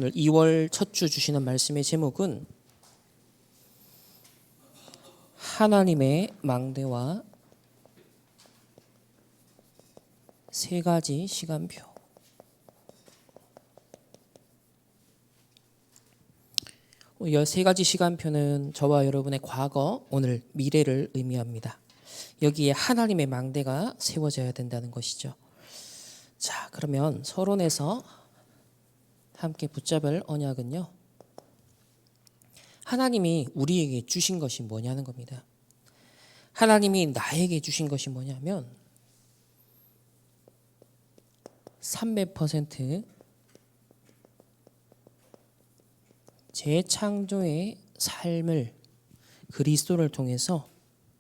오늘 2월 첫 주 주시는 말씀의 제목은 하나님의 망대와 세 가지 시간표. 이 세 가지 시간표는 저와 여러분의 과거, 오늘, 미래를 의미합니다. 여기에 하나님의 망대가 세워져야 된다는 것이죠. 자, 그러면 서론에서 함께 붙잡을 언약은요, 하나님이 우리에게 주신 것이 뭐냐는 겁니다. 하나님이 나에게 주신 것이 뭐냐면 300% 재창조의 삶을 그리스도를 통해서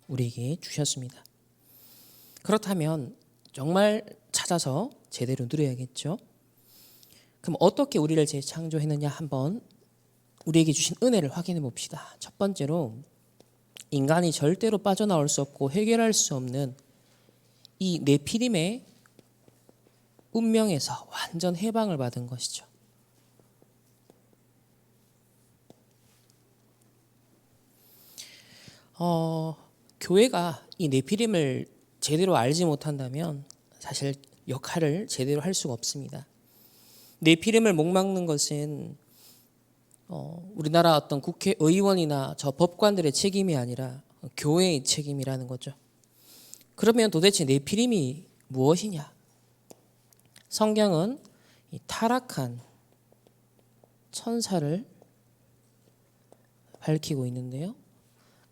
우리에게 주셨습니다. 그렇다면 정말 찾아서 제대로 누려야겠죠. 그럼 어떻게 우리를 재창조했느냐 한번 우리에게 주신 은혜를 확인해 봅시다. 첫 번째로 인간이 절대로 빠져나올 수 없고 해결할 수 없는 이 네피림의 운명에서 완전 해방을 받은 것이죠. 교회가 이 네피림을 제대로 알지 못한다면 사실 역할을 제대로 할 수가 없습니다. 네피림을 목막는 것은 우리나라 어떤 국회의원이나 저 법관들의 책임이 아니라 교회의 책임이라는 거죠. 그러면 도대체 네피림이 무엇이냐? 성경은 이 타락한 천사를 밝히고 있는데요.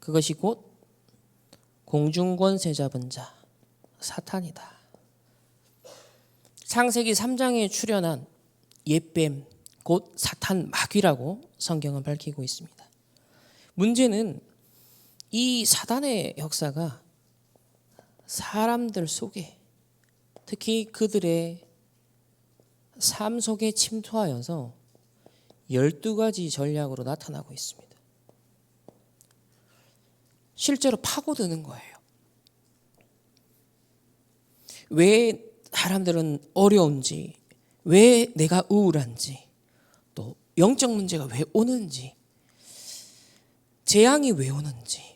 그것이 곧 공중권세 잡은 자 사탄이다. 창세기 3장에 출현한 옛뱀 곧 사탄 마귀라고 성경은 밝히고 있습니다. 문제는 이 사단의 역사가 사람들 속에, 특히 그들의 삶 속에 침투하여서 12가지 전략으로 나타나고 있습니다. 실제로 파고드는 거예요. 왜 사람들은 어려운지, 왜 내가 우울한지, 또 영적 문제가 왜 오는지, 재앙이 왜 오는지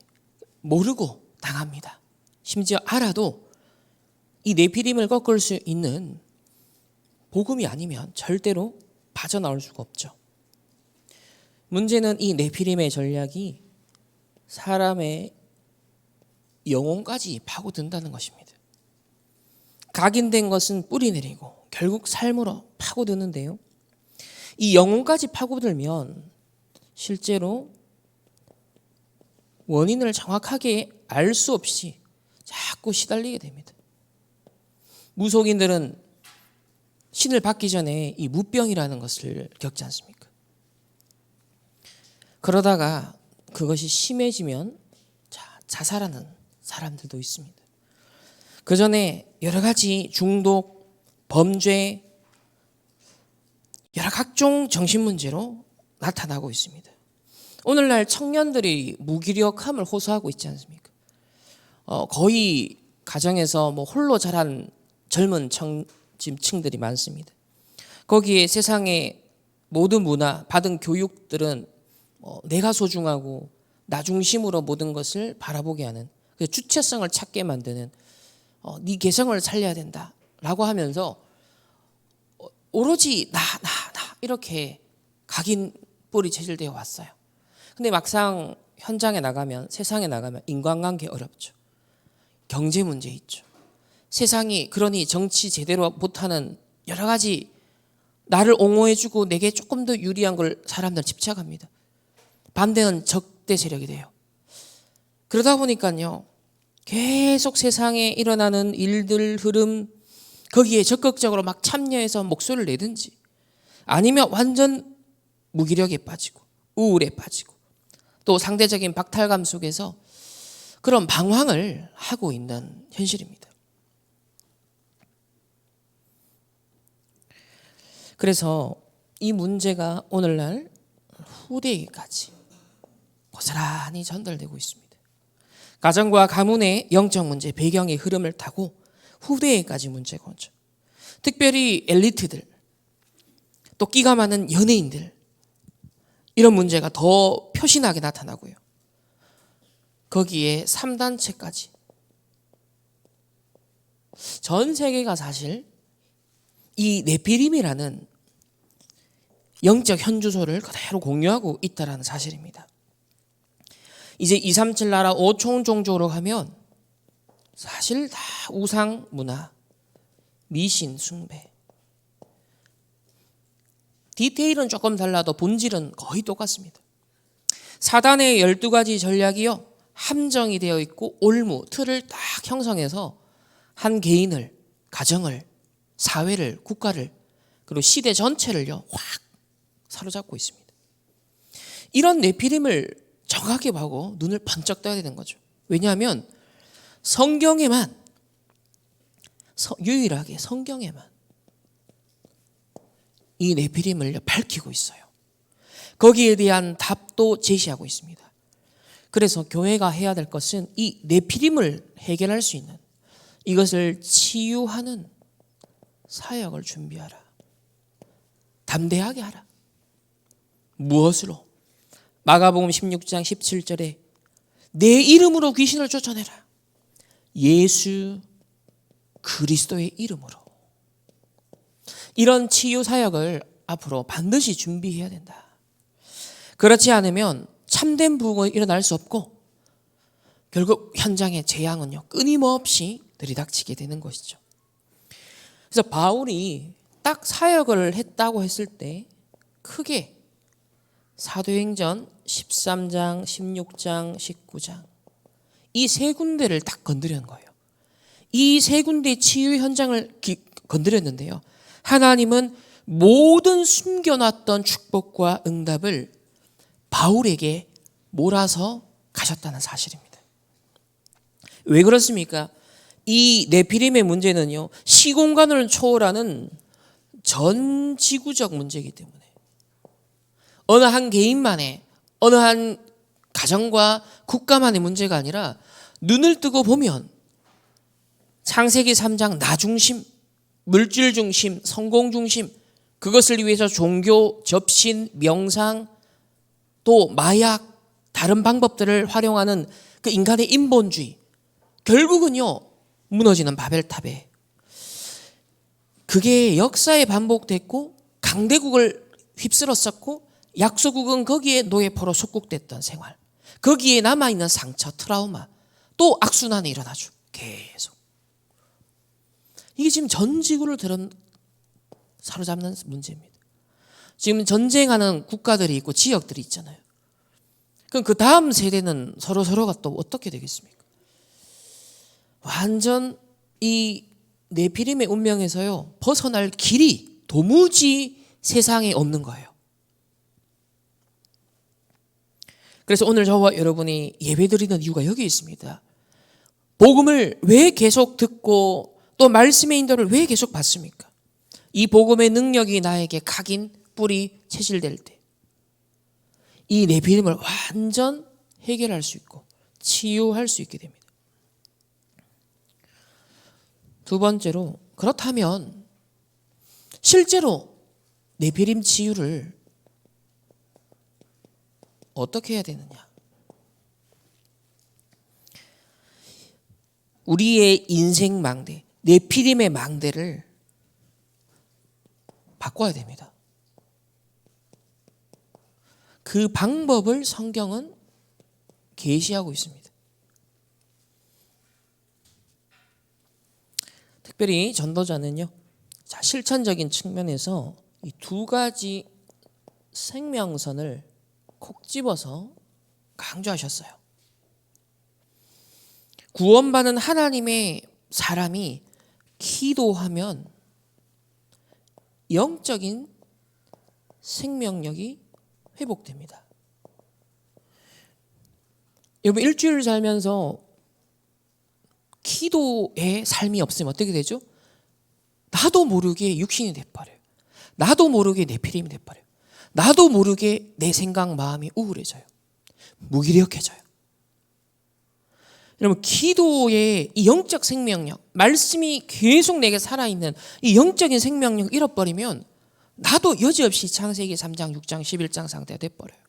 모르고 당합니다. 심지어 알아도 이 네피림을 꺾을 수 있는 복음이 아니면 절대로 빠져나올 수가 없죠. 문제는 이 네피림의 전략이 사람의 영혼까지 파고든다는 것입니다. 각인된 것은 뿌리 내리고 결국 삶으로 파고드는데요. 이 영혼까지 파고들면 실제로 원인을 정확하게 알 수 없이 자꾸 시달리게 됩니다. 무속인들은 신을 받기 전에 이 무병이라는 것을 겪지 않습니까? 그러다가 그것이 심해지면 자살하는 사람들도 있습니다. 그 전에 여러 가지 중독, 범죄, 여러 각종 정신문제로 나타나고 있습니다. 오늘날 청년들이 무기력함을 호소하고 있지 않습니까? 거의 가정에서 홀로 자란 젊은 층들이 많습니다. 거기에 세상의 모든 문화, 받은 교육들은 내가 소중하고 나 중심으로 모든 것을 바라보게 하는, 주체성을 찾게 만드는, 네 개성을 살려야 된다라고 하면서 오로지 나 이렇게 각인뿔이 체질되어 왔어요. 근데 막상 현장에 나가면, 세상에 나가면 인간관계 어렵죠. 경제 문제 있죠. 세상이 그러니 정치 제대로 못하는 여러 가지 나를 옹호해주고 내게 조금 더 유리한 걸 사람들 집착합니다. 반대는 적대 세력이 돼요. 그러다 보니까요, 계속 세상에 일어나는 일들, 흐름, 거기에 적극적으로 막 참여해서 목소리를 내든지, 아니면 완전 무기력에 빠지고 우울에 빠지고 또 상대적인 박탈감 속에서 그런 방황을 하고 있는 현실입니다. 그래서 이 문제가 오늘날 후대에게까지 고스란히 전달되고 있습니다. 가정과 가문의 영적 문제, 배경의 흐름을 타고 후대에까지 문제가 오죠. 특별히 엘리트들, 또 끼가 많은 연예인들, 이런 문제가 더 표신하게 나타나고요. 거기에 3단체까지. 전 세계가 사실 이 네피림이라는 영적 현주소를 그대로 공유하고 있다는 사실입니다. 이제 237 나라 5총 종족으로 가면 사실 다 우상 문화, 미신 숭배. 디테일은 조금 달라도 본질은 거의 똑같습니다. 사단의 12가지 전략이요, 함정이 되어 있고 올무, 틀을 딱 형성해서 한 개인을, 가정을, 사회를, 국가를, 그리고 시대 전체를요 확 사로잡고 있습니다. 이런 네피림을 정확히 보고 눈을 번쩍 떠야 되는 거죠. 왜냐하면 성경에만, 유일하게 성경에만 이 네피림을 밝히고 있어요. 거기에 대한 답도 제시하고 있습니다. 그래서 교회가 해야 될 것은 이 네피림을 해결할 수 있는, 이것을 치유하는 사역을 준비하라. 담대하게 하라. 무엇으로? 마가복음 16장 17절에 내 이름으로 귀신을 쫓아내라. 예수 그리스도의 이름으로. 이런 치유 사역을 앞으로 반드시 준비해야 된다. 그렇지 않으면 참된 부흥이 일어날 수 없고 결국 현장의 재앙은요 끊임없이 들이닥치게 되는 것이죠. 그래서 바울이 딱 사역을 했다고 했을 때 크게 사도행전 13장, 16장, 19장 이 세 군데를 딱 건드리는 거예요. 이 세 군데의 치유 현장을 건드렸는데요. 하나님은 모든 숨겨놨던 축복과 응답을 바울에게 몰아서 가셨다는 사실입니다. 왜 그렇습니까? 이 네피림의 문제는요, 시공간을 초월하는 전 지구적 문제이기 때문에 어느 한 개인만의, 어느 한 가정과 국가만의 문제가 아니라 눈을 뜨고 보면 창세기 3장 나 중심, 물질 중심, 성공 중심, 그것을 위해서 종교, 접신, 명상, 또 마약, 다른 방법들을 활용하는 그 인간의 인본주의, 결국은요 무너지는 바벨탑에, 그게 역사에 반복됐고 강대국을 휩쓸었었고 약소국은 거기에 노예포로 속국됐던 생활, 거기에 남아있는 상처, 트라우마, 또 악순환이 일어나죠. 계속. 이게 지금 전 지구를 사로잡는 문제입니다. 지금 전쟁하는 국가들이 있고 지역들이 있잖아요. 그럼 그 다음 세대는 서로가 또 어떻게 되겠습니까? 완전 이 네피림의 운명에서요 벗어날 길이 도무지 세상에 없는 거예요. 그래서 오늘 저와 여러분이 예배드리는 이유가 여기 있습니다. 복음을 왜 계속 듣고 또 말씀의 인도를 왜 계속 받습니까? 이 복음의 능력이 나에게 각인, 뿌리, 체질될 때 이 네피림을 완전 해결할 수 있고 치유할 수 있게 됩니다. 두 번째로, 그렇다면 실제로 네피림 치유를 어떻게 해야 되느냐? 우리의 인생 망대, 네피림의 망대를 바꿔야 됩니다. 그 방법을 성경은 계시하고 있습니다. 특별히 전도자는요, 자, 실천적인 측면에서 이 두 가지 생명선을 콕 집어서 강조하셨어요. 구원받은 하나님의 사람이 기도하면 영적인 생명력이 회복됩니다. 여러분, 일주일 살면서 기도의 삶이 없으면 어떻게 되죠? 나도 모르게 육신이 돼버려요. 나도 모르게 네피림이 돼버려요. 나도 모르게 내 생각, 마음이 우울해져요. 무기력해져요. 여러분, 기도의 이 영적 생명력, 말씀이 계속 내게 살아있는 이 영적인 생명력 잃어버리면 나도 여지없이 창세기 3장, 6장, 11장 상태가 돼버려요.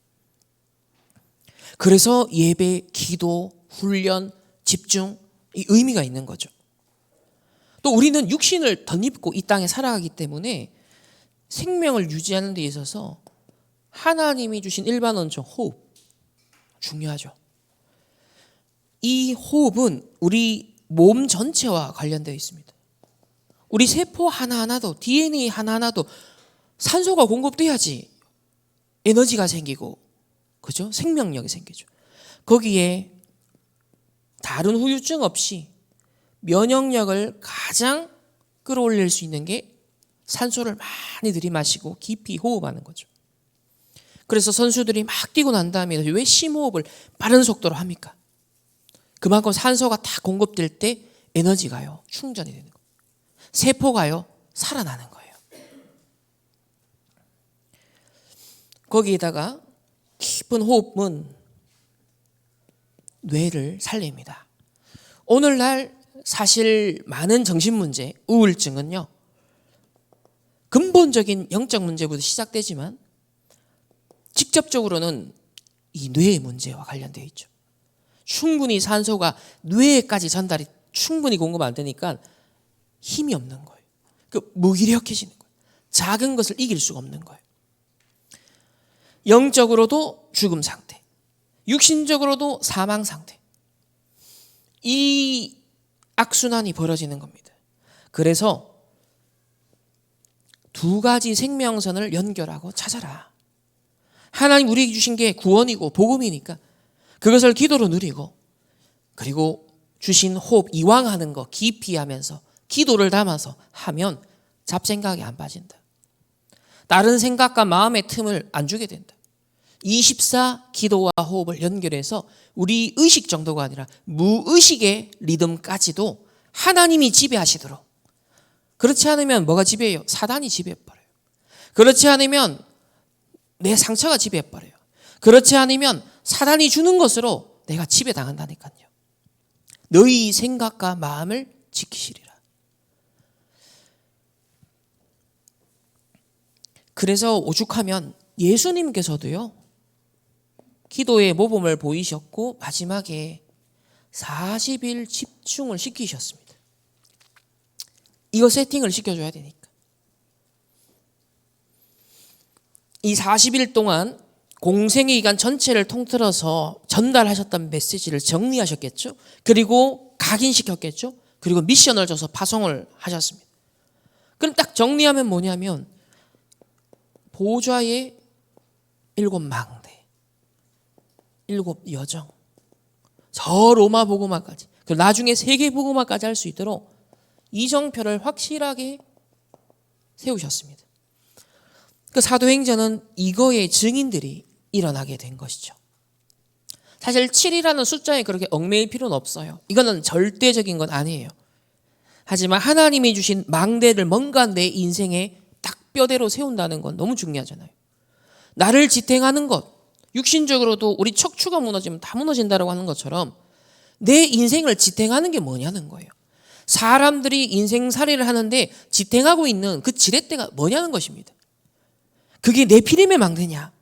그래서 예배, 기도, 훈련, 집중, 이 의미가 있는 거죠. 또 우리는 육신을 덧입고 이 땅에 살아가기 때문에 생명을 유지하는 데 있어서 하나님이 주신 일반 원천 호흡 중요하죠. 이 호흡은 우리 몸 전체와 관련되어 있습니다. 우리 세포 하나하나도 DNA 하나하나도 산소가 공급돼야지 에너지가 생기고 그죠? 생명력이 생기죠. 거기에 다른 후유증 없이 면역력을 가장 끌어올릴 수 있는 게 산소를 많이 들이마시고 깊이 호흡하는 거죠. 그래서 선수들이 막 뛰고 난 다음에 왜 심호흡을 빠른 속도로 합니까? 그만큼 산소가 다 공급될 때 에너지가요 충전이 되는 거예요. 세포가요 살아나는 거예요. 거기에다가 깊은 호흡은 뇌를 살립니다. 오늘날 사실 많은 정신문제, 우울증은요 근본적인 영적 문제부터 시작되지만 직접적으로는 이 뇌의 문제와 관련되어 있죠. 충분히 산소가 뇌에까지 전달이 충분히 공급 안 되니까 힘이 없는 거예요. 무기력해지는 거예요. 작은 것을 이길 수가 없는 거예요. 영적으로도 죽음 상태, 육신적으로도 사망 상태. 이 악순환이 벌어지는 겁니다. 그래서 두 가지 생명선을 연결하고 찾아라. 하나님 우리에게 주신 게 구원이고 복음이니까 그것을 기도로 누리고 그리고 주신 호흡 이왕하는 거 깊이 하면서 기도를 담아서 하면 잡생각이 안 빠진다. 다른 생각과 마음의 틈을 안 주게 된다. 24 기도와 호흡을 연결해서 우리 의식 정도가 아니라 무의식의 리듬까지도 하나님이 지배하시도록. 그렇지 않으면 뭐가 지배해요? 사단이 지배해버려요. 그렇지 않으면 내 상처가 지배해버려요. 그렇지 않으면 사단이 주는 것으로 내가 지배당한다니까요. 너희 생각과 마음을 지키시리라. 그래서 오죽하면 예수님께서도요 기도의 모범을 보이셨고 마지막에 40일 집중을 시키셨습니다. 이거 세팅을 시켜줘야 되니까. 이 40일 동안 공생의 기간 전체를 통틀어서 전달하셨던 메시지를 정리하셨겠죠. 그리고 각인시켰겠죠. 그리고 미션을 줘서 파송을 하셨습니다. 그럼 딱 정리하면 뭐냐면 보좌의 7망대, 7여정, 저 로마 복음화까지, 그리고 나중에 세계 복음화까지 할 수 있도록 이정표를 확실하게 세우셨습니다. 그 사도행전은 이거의 증인들이 일어나게 된 것이죠. 사실 7이라는 숫자에 그렇게 얽매일 필요는 없어요. 이거는 절대적인 건 아니에요. 하지만 하나님이 주신 망대를 뭔가 내 인생에 딱 뼈대로 세운다는 건 너무 중요하잖아요. 나를 지탱하는 것, 육신적으로도 우리 척추가 무너지면 다 무너진다고 하는 것처럼 내 인생을 지탱하는 게 뭐냐는 거예요. 사람들이 인생살이를 하는데 지탱하고 있는 그 지렛대가 뭐냐는 것입니다. 그게 네피림의 망대냐?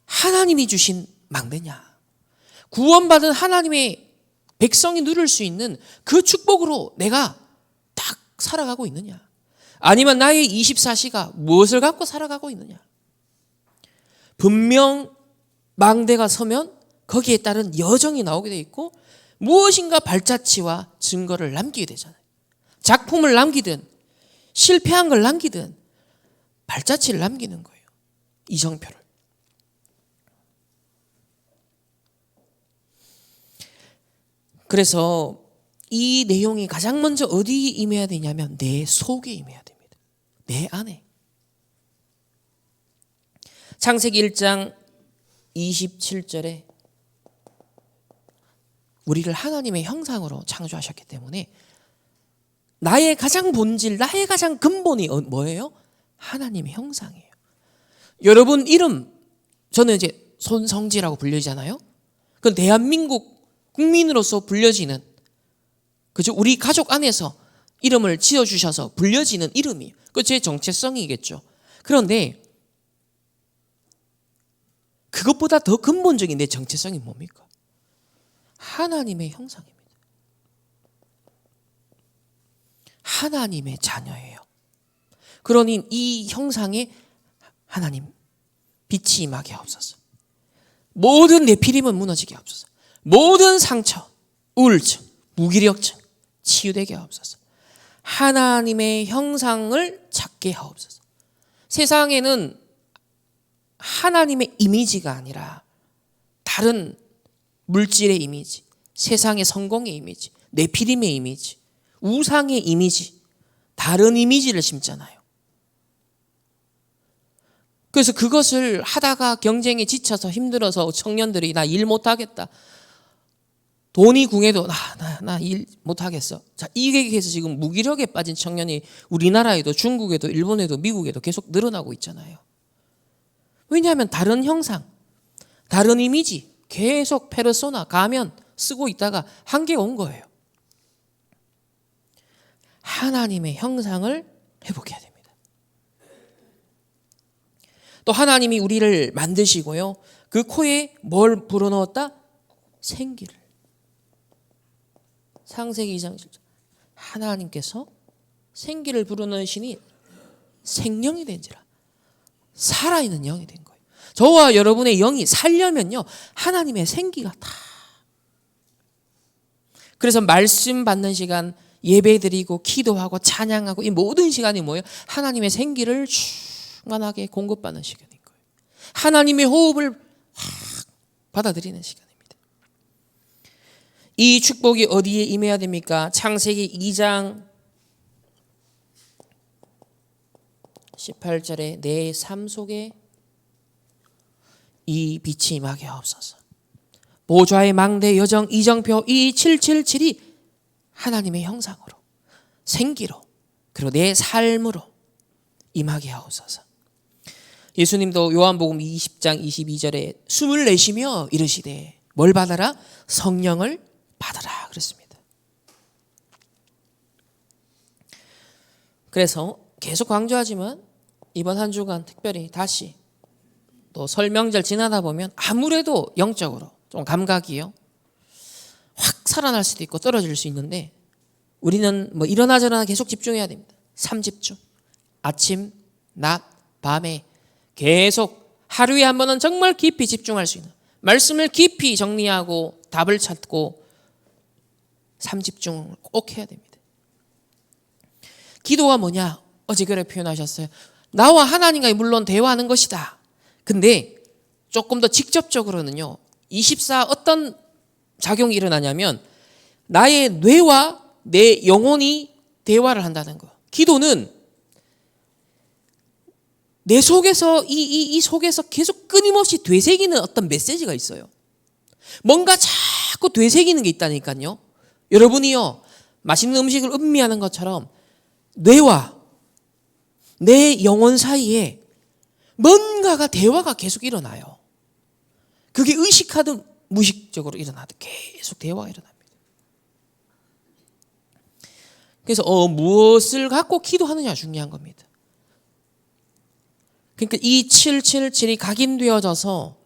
하나님이 주신 망대냐? 구원받은 하나님의 백성이 누릴 수 있는 그 축복으로 내가 딱 살아가고 있느냐? 아니면 나의 24시가 무엇을 갖고 살아가고 있느냐? 분명 망대가 서면 거기에 따른 여정이 나오게 돼 있고 무엇인가 발자취와 증거를 남기게 되잖아요. 작품을 남기든 실패한 걸 남기든 발자취를 남기는 거예요. 이정표를. 그래서 이 내용이 가장 먼저 어디에 임해야 되냐면 내 속에 임해야 됩니다. 내 안에. 창세기 1장 27절에 우리를 하나님의 형상으로 창조하셨기 때문에 나의 가장 본질, 나의 가장 근본이 뭐예요? 하나님의 형상이에요. 여러분 이름 저는 이제 손성지라고 불리잖아요. 그건 대한민국 국민으로서 불려지는 그죠? 우리 가족 안에서 이름을 지어주셔서 불려지는 이름이에요. 그 제 정체성이겠죠. 그런데 그것보다 더 근본적인 내 정체성이 뭡니까? 하나님의 형상입니다. 하나님의 자녀예요. 그러니 이 형상에 하나님 빛이 임하게 하옵소서. 모든 네피림은 무너지게 하옵소서. 모든 상처, 우울증, 무기력증 치유되게 하옵소서. 하나님의 형상을 찾게 하옵소서. 세상에는 하나님의 이미지가 아니라 다른 물질의 이미지, 세상의 성공의 이미지, 네피림의 이미지, 우상의 이미지, 다른 이미지를 심잖아요. 그래서 그것을 하다가 경쟁에 지쳐서 힘들어서 청년들이 나 일 못하겠다. 돈이 궁해도 나 일 못하겠어. 자, 이게 해서 지금 무기력에 빠진 청년이 우리나라에도 중국에도 일본에도 미국에도 계속 늘어나고 있잖아요. 왜냐하면 다른 형상, 다른 이미지, 계속 페르소나, 가면 쓰고 있다가 한계가 온 거예요. 하나님의 형상을 회복해야 됩니다. 또 하나님이 우리를 만드시고요. 그 코에 뭘 불어넣었다? 생기를. 창세기 2장 7절. 하나님께서 생기를 불어넣으시니 생명이 된지라. 살아있는 영이 된 거예요. 저와 여러분의 영이 살려면요. 하나님의 생기가 다. 그래서 말씀 받는 시간, 예배 드리고 기도하고 찬양하고 이 모든 시간이 뭐예요? 하나님의 생기를 충만하게 공급받는 시간인 거예요. 하나님의 호흡을 확 받아들이는 시간입니다. 이 축복이 어디에 임해야 됩니까? 창세기 2장 18절에 내 삶 속에 이 빛이 임하게 하옵소서. 보좌의 망대 여정 이정표 이 777이 하나님의 형상으로, 생기로, 그리고 내 삶으로 임하게 하옵소서. 예수님도 요한복음 20장 22절에 숨을 내쉬며 이르시되 뭘 받아라? 성령을 받아라 그랬습니다. 그래서 계속 강조하지만 이번 한 주간 특별히 다시 또 설 명절 지나다 보면 아무래도 영적으로 좀 감각이요. 확 살아날 수도 있고 떨어질 수 있는데 우리는 뭐 일어나 저러나 계속 집중해야 됩니다. 3집중. 아침, 낮, 밤에 계속 하루에 한 번은 정말 깊이 집중할 수 있는 말씀을 깊이 정리하고 답을 찾고 3집중을 꼭 해야 됩니다. 기도가 뭐냐? 어제 그렇게 표현하셨어요. 나와 하나님과 물론 대화하는 것이다. 근데 조금 더 직접적으로는요. 24 어떤 작용이 일어나냐면 나의 뇌와 내 영혼이 대화를 한다는 거예요. 기도는 내 속에서 이 속에서 계속 끊임없이 되새기는 어떤 메시지가 있어요. 뭔가 자꾸 되새기는 게 있다니까요. 여러분이요. 맛있는 음식을 음미하는 것처럼 뇌와 내 영혼 사이에 뭔가가 대화가 계속 일어나요. 그게 의식하든 무의식적으로 일어나든 계속 대화가 일어납니다. 그래서 무엇을 갖고 기도하느냐가 중요한 겁니다. 그러니까 이 777이 각인되어져서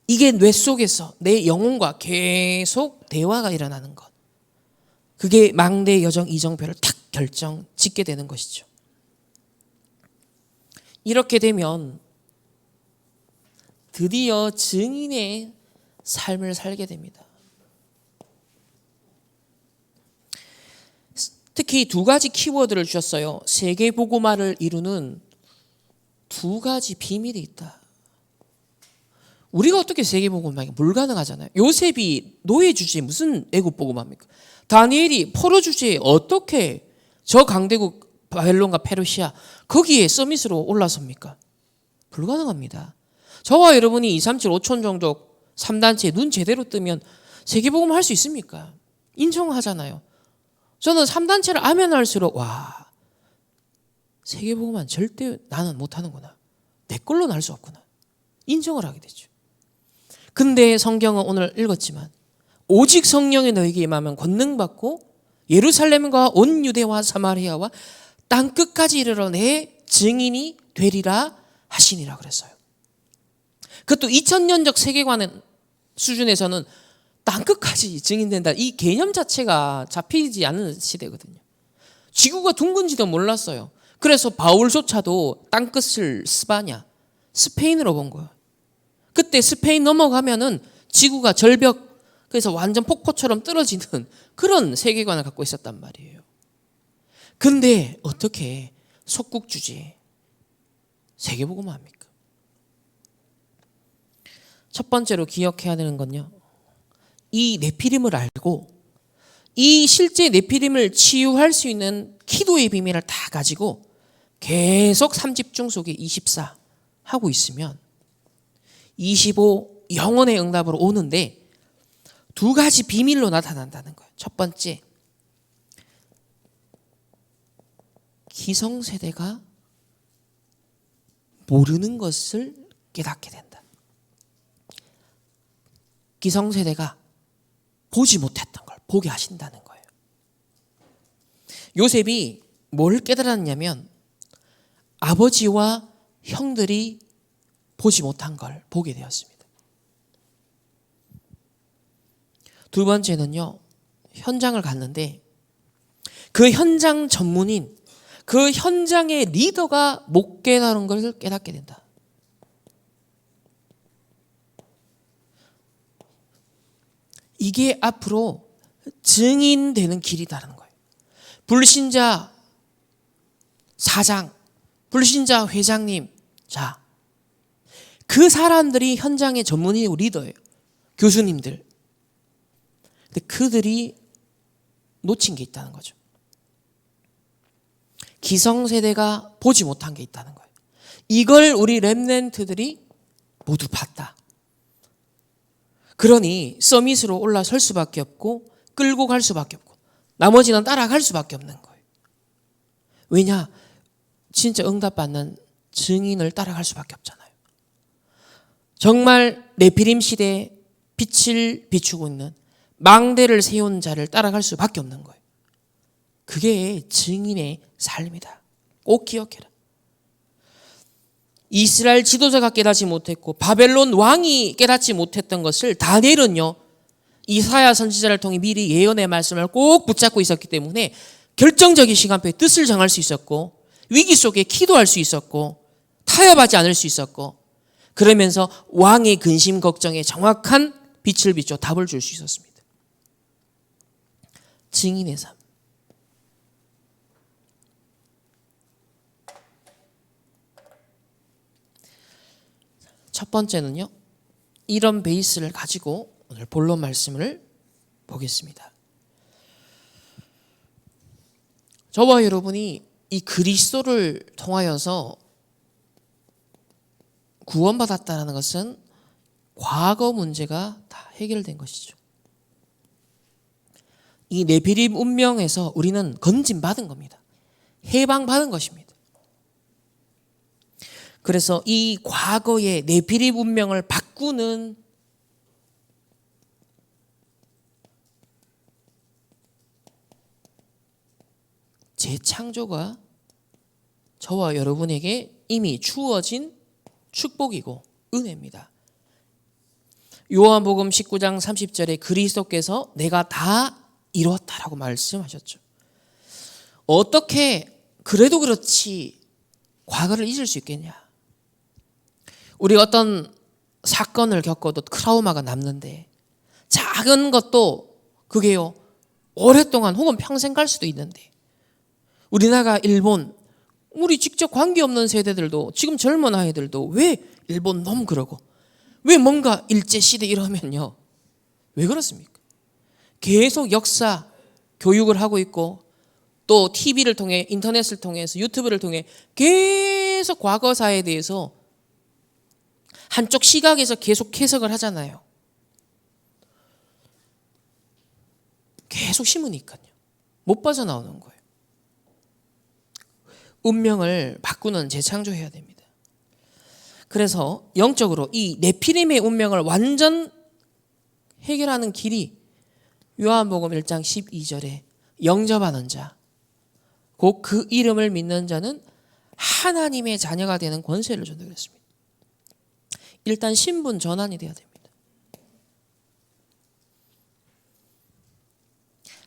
이게 뇌 속에서 내 영혼과 계속 대화가 일어나는 것. 그게 망대 여정 이정표를 탁 결정 짓게 되는 것이죠. 이렇게 되면 드디어 증인의 삶을 살게 됩니다. 특히 두 가지 키워드를 주셨어요. 세계복음화를 이루는 두 가지 비밀이 있다. 우리가 어떻게 세계복음화가 불가능하잖아요. 요셉이 노예 주제에 무슨 애국복음화입니까? 다니엘이 포로 주제에 어떻게 저 강대국 바벨론과 페르시아 거기에 서밋으로 올라섭니까? 불가능합니다. 저와 여러분이 237, 5천 정도 3단체 눈 제대로 뜨면 세계복음 할 수 있습니까? 인정하잖아요. 저는 3단체를 하면 할수록 와 세계복음은 절대 나는 못하는구나. 내 걸로는 할 수 없구나. 인정을 하게 되죠. 근데 성경은 오늘 읽었지만 오직 성령이 너에게 임하면 권능받고 예루살렘과 온 유대와 사마리아와 땅끝까지 이르러 내 증인이 되리라 하시니라 그랬어요. 그것도 2000년적 세계관 수준에서는 땅끝까지 증인된다. 이 개념 자체가 잡히지 않는 시대거든요. 지구가 둥근지도 몰랐어요. 그래서 바울조차도 땅끝을 스바냐, 스페인으로 본 거예요. 그때 스페인 넘어가면은 지구가 절벽, 그래서 완전 폭포처럼 떨어지는 그런 세계관을 갖고 있었단 말이에요. 근데 어떻게 속국주지에 세계복음을 합니까? 첫 번째로 기억해야 되는 건요, 이 네피림을 알고 이 실제 네피림을 치유할 수 있는 기도의 비밀을 다 가지고 계속 3집중 속에 24 하고 있으면 25 영혼의 응답으로 오는데 두 가지 비밀로 나타난다는 거예요. 첫 번째, 기성세대가 모르는 것을 깨닫게 된다. 기성세대가 보지 못했던 걸 보게 하신다는 거예요. 요셉이 뭘 깨달았냐면 아버지와 형들이 보지 못한 걸 보게 되었습니다. 두 번째는요, 현장을 갔는데 그 현장 전문인, 그 현장의 리더가 못 깨달은 것을 깨닫게 된다. 이게 앞으로 증인되는 길이다라는 거예요. 불신자 사장, 불신자 회장님, 자, 그 사람들이 현장의 전문이고 리더예요. 교수님들. 근데 그들이 놓친 게 있다는 거죠. 기성세대가 보지 못한 게 있다는 거예요. 이걸 우리 렘넌트들이 모두 봤다. 그러니 서밋으로 올라설 수밖에 없고 끌고 갈 수밖에 없고 나머지는 따라갈 수밖에 없는 거예요. 왜냐? 진짜 응답받는 증인을 따라갈 수밖에 없잖아요. 정말 네피림 시대에 빛을 비추고 있는 망대를 세운 자를 따라갈 수밖에 없는 거예요. 그게 증인의 삶이다. 꼭 기억해라. 이스라엘 지도자가 깨닫지 못했고 바벨론 왕이 깨닫지 못했던 것을 다니엘은요, 이사야 선지자를 통해 미리 예언의 말씀을 꼭 붙잡고 있었기 때문에 결정적인 시간표에 뜻을 정할 수 있었고 위기 속에 기도할 수 있었고 타협하지 않을 수 있었고 그러면서 왕의 근심 걱정에 정확한 빛을 비춰 답을 줄 수 있었습니다. 증인의 삶. 첫 번째는요, 이런 베이스를 가지고 오늘 본론 말씀을 보겠습니다. 저와 여러분이 이 그리스도를 통하여서 구원받았다는 것은 과거 문제가 다 해결된 것이죠. 이 네피림 운명에서 우리는 건진받은 겁니다. 해방받은 것입니다. 그래서 이 과거의 네피림 운명을 바꾸는 재창조가 저와 여러분에게 이미 주어진 축복이고 은혜입니다. 요한복음 19장 30절에 그리스도께서 내가 다 이루었다라고 말씀하셨죠. 어떻게 그래도 그렇지 과거를 잊을 수 있겠냐? 우리 어떤 사건을 겪어도 트라우마가 남는데 작은 것도 그게요 오랫동안 혹은 평생 갈 수도 있는데 우리나라 일본 우리 직접 관계없는 세대들도 지금 젊은 아이들도 왜 일본 너무 그러고 왜 뭔가 일제시대 이러면요 왜 그렇습니까? 계속 역사 교육을 하고 있고 또 TV를 통해 인터넷을 통해서 유튜브를 통해 계속 과거사에 대해서 한쪽 시각에서 계속 해석을 하잖아요. 계속 심으니까요. 못 빠져나오는 거예요. 운명을 바꾸는 재창조해야 됩니다. 그래서 영적으로 이 네피림의 운명을 완전 해결하는 길이 요한복음 1장 12절에 영접하는 자, 곧 그 이름을 믿는 자는 하나님의 자녀가 되는 권세를 준다고 했습니다. 일단 신분 전환이 돼야 됩니다.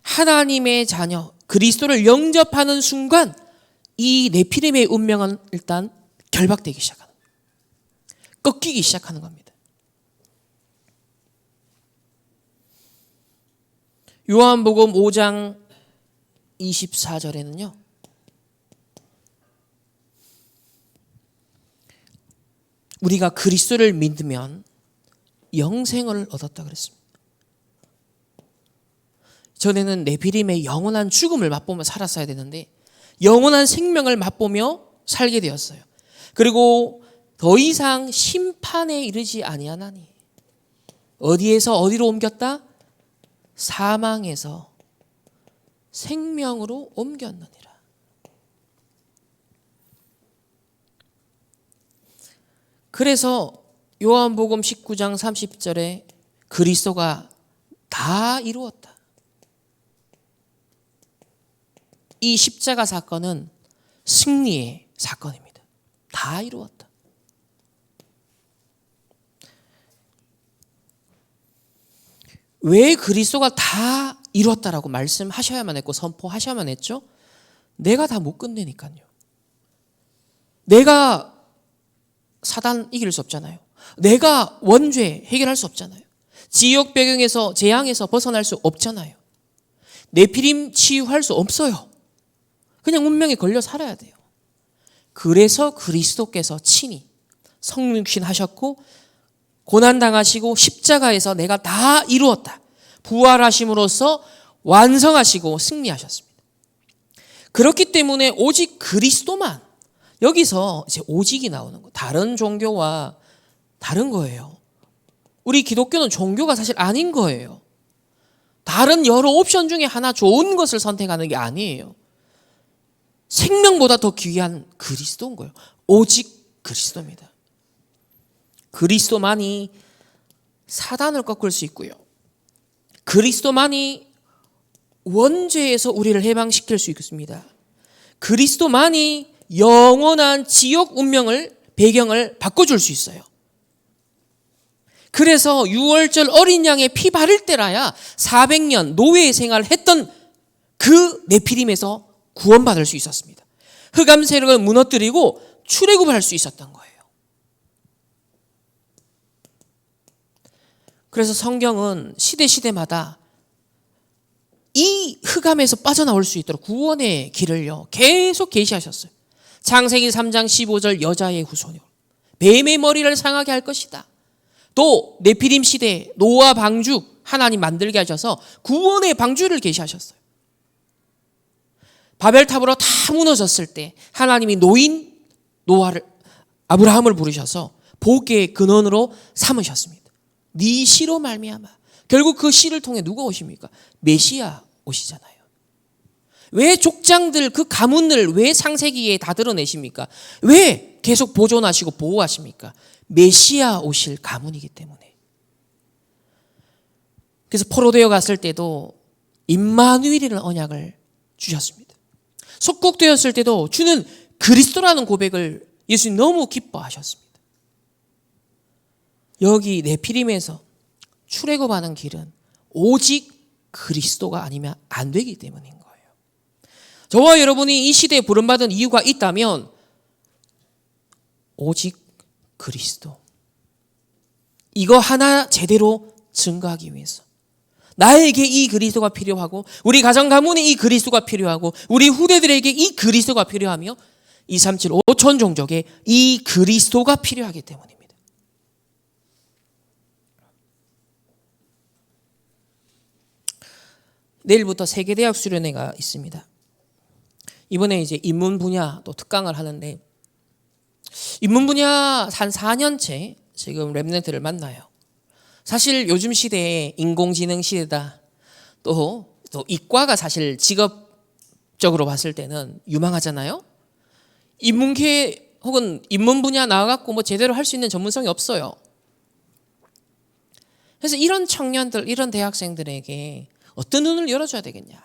하나님의 자녀, 그리스도를 영접하는 순간 이 네피림의 운명은 일단 결박되기 시작하는 거예요. 꺾이기 시작하는 겁니다. 요한복음 5장 24절에는요. 우리가 그리스도를 믿으면 영생을 얻었다 그랬습니다. 전에는 네피림의 영원한 죽음을 맛보며 살았어야 되는데 영원한 생명을 맛보며 살게 되었어요. 그리고 더 이상 심판에 이르지 아니하나니. 어디에서 어디로 옮겼다? 사망에서 생명으로 옮겼느니라. 그래서 요한복음 19장 30절에 그리스도가 다 이루었다. 이 십자가 사건은 승리의 사건입니다. 다 이루었다. 왜 그리스도가 다 이루었다라고 말씀하셔야만 했고 선포하셔야만 했죠? 내가 다 못 끝내니까요. 내가 사단 이길 수 없잖아요. 내가 원죄 해결할 수 없잖아요. 지옥 배경에서 재앙에서 벗어날 수 없잖아요. 네피림 치유할 수 없어요. 그냥 운명에 걸려 살아야 돼요. 그래서 그리스도께서 친히 성육신 하셨고 고난당하시고 십자가에서 내가 다 이루었다. 부활하심으로써 완성하시고 승리하셨습니다. 그렇기 때문에 오직 그리스도만, 여기서 이제 오직이 나오는 거. 다른 종교와 다른 거예요. 우리 기독교는 종교가 사실 아닌 거예요. 다른 여러 옵션 중에 하나 좋은 것을 선택하는 게 아니에요. 생명보다 더 귀한 그리스도인 거예요. 오직 그리스도입니다. 그리스도만이 사단을 꺾을 수 있고요. 그리스도만이 원죄에서 우리를 해방시킬 수 있습니다. 그리스도만이 영원한 지옥 운명을 배경을 바꿔줄 수 있어요. 그래서 6월절 어린 양의 피 바를 때라야 400년 노예 생활을 했던 그 네피림에서 구원받을 수 있었습니다. 흑암 세력을 무너뜨리고 출애굽을 할 수 있었던 거예요. 그래서 성경은 시대마다 이 흑암에서 빠져나올 수 있도록 구원의 길을요 계속 계시하셨어요. 창세기 3장 15절 여자의 후손이요 뱀의 머리를 상하게 할 것이다. 또 네피림 시대 노아 방주 하나님 만들게 하셔서 구원의 방주를 계시하셨어요. 바벨탑으로 다 무너졌을 때 하나님이 노인 노아를 아브라함을 부르셔서 복의 근원으로 삼으셨습니다. 네 씨로 말미암아. 결국 그 씨를 통해 누가 오십니까? 메시아 오시잖아요. 왜 족장들 그 가문을 왜 창세기에 다 드러내십니까? 왜 계속 보존하시고 보호하십니까? 메시아 오실 가문이기 때문에. 그래서 포로되어 갔을 때도 임마누엘이라는 언약을 주셨습니다. 속국되었을 때도 주는 그리스도라는 고백을 예수님 너무 기뻐하셨습니다. 여기 네피림에서 출애굽하는 길은 오직 그리스도가 아니면 안 되기 때문인 거예요. 저와 여러분이 이 시대에 부름받은 이유가 있다면 오직 그리스도. 이거 하나 제대로 증거하기 위해서. 나에게 이 그리스도가 필요하고 우리 가정 가문에 이 그리스도가 필요하고 우리 후대들에게 이 그리스도가 필요하며 237 5천 종족에 이 그리스도가 필요하기 때문입니다. 내일부터 세계대학 수련회가 있습니다. 이번에 이제 인문 분야 또 특강을 하는데 인문 분야 한 4년째 지금 랩런트를 만나요. 사실 요즘 시대에 인공지능 시대다. 또 이과가 사실 직업적으로 봤을 때는 유망하잖아요. 인문계 혹은 인문 분야 나와갖고 뭐 제대로 할 수 있는 전문성이 없어요. 그래서 이런 청년들, 이런 대학생들에게 어떤 눈을 열어줘야 되겠냐.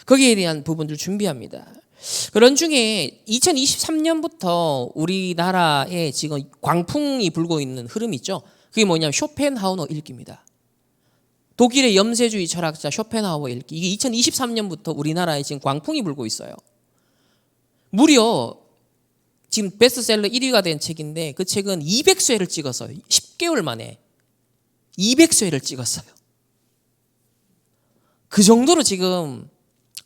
거기에 대한 부분들 준비합니다. 그런 중에 2023년부터 우리나라에 지금 광풍이 불고 있는 흐름이 있죠. 그게 뭐냐면 쇼펜하우어 읽기입니다. 독일의 염세주의 철학자 쇼펜하우어 읽기. 이게 2023년부터 우리나라에 지금 광풍이 불고 있어요. 무려 지금 베스트셀러 1위가 된 책인데 그 책은 200쇄를 찍었어요. 10개월 만에 200쇄를 찍었어요. 그 정도로 지금